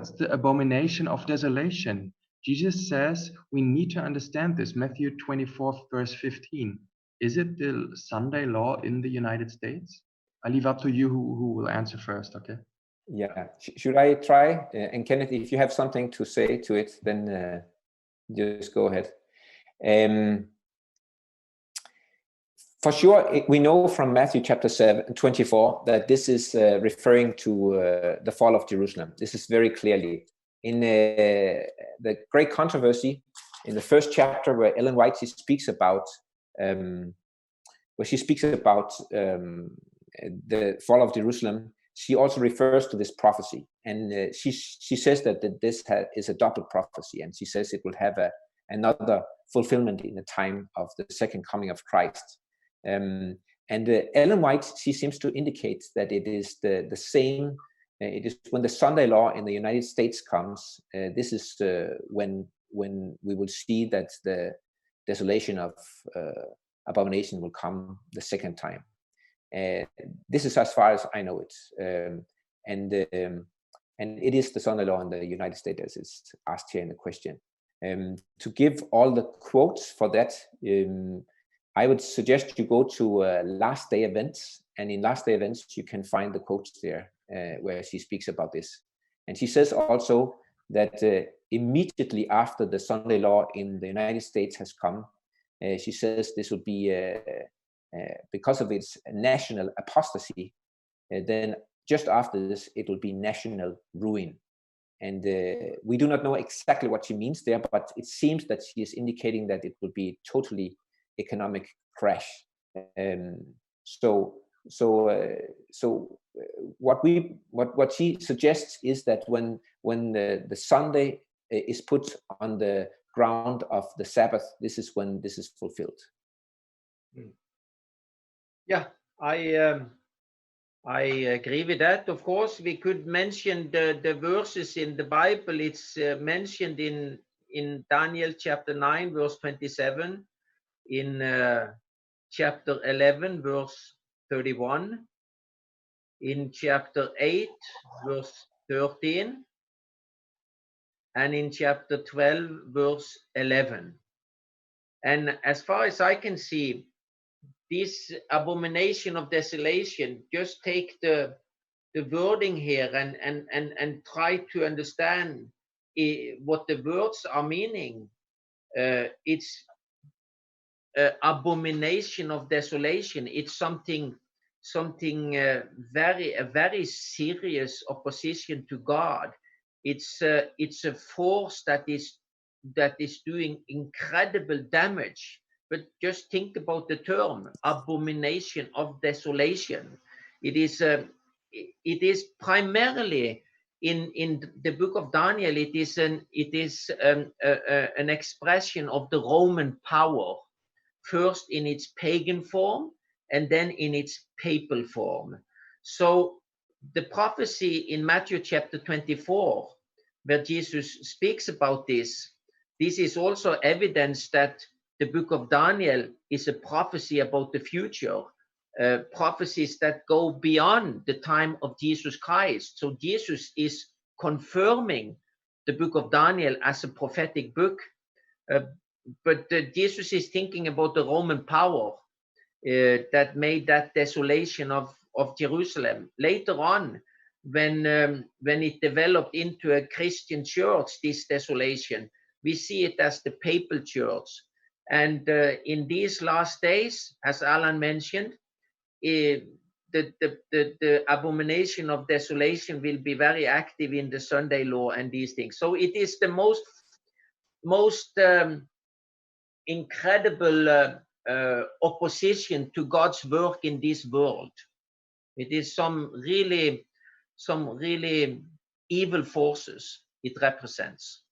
what's the abomination of desolation? Jesus says we need to understand this. Matthew 24, verse 15. Is it the Sunday law in the United States? I leave up to you who will answer first, okay? Yeah, should I try? And Kenneth, if you have something to say to it, then just go ahead. For sure, we know from Matthew chapter 24 that this is referring to the fall of Jerusalem. This is very clearly in the great controversy in the first chapter, where Ellen White speaks about the fall of Jerusalem. She also refers to this prophecy, and she says that this is a double prophecy, and she says it will have another fulfillment in the time of the second coming of Christ. And Ellen White, she seems to indicate that it is the same. It is when the Sunday law in the United States comes. This is when we will see that the desolation of abomination will come the second time. This is as far as I know it, and it is the Sunday law in the United States, as is asked here in the question. To give all the quotes for that, I would suggest you go to Last Day Events, and in Last Day Events you can find the quotes there where she speaks about this. And she says also that immediately after the Sunday law in the United States has come, she says this will be because of its national apostasy, then just after this it will be national ruin. And we do not know exactly what she means there, but it seems that she is indicating that it will be totally economic crash. So what she suggests is that when the Sunday is put on the ground of the Sabbath, this is when this is fulfilled. Yeah, I agree with that. Of course, we could mention the verses in the Bible. It's mentioned in Daniel chapter 9, verse 27, in chapter 11, verse 31, in chapter 8, verse 13, and in chapter 12, verse 11. And as far as I can see, this abomination of desolation, just take the wording here and try to understand what the words are meaning. It's abomination of desolation. It's something a very serious opposition to God. It's a force that is doing incredible damage. But just think about the term abomination of desolation. It is primarily in the book of Daniel. It is an expression of the Roman power, first in its pagan form and then in its papal form. So the prophecy in Matthew chapter 24, where Jesus speaks about this is also evidence that the book of Daniel is a prophecy about the future, prophecies that go beyond the time of Jesus Christ. So Jesus is confirming the book of Daniel as a prophetic book, but Jesus is thinking about the Roman power that made that desolation of Jerusalem. Later on, when it developed into a Christian church, this desolation, we see it as the papal church. And in these last days, as Alan mentioned, the abomination of desolation will be very active in the Sunday law and these things. So it is the most incredible opposition to God's work in this world. It is some really evil forces it represents.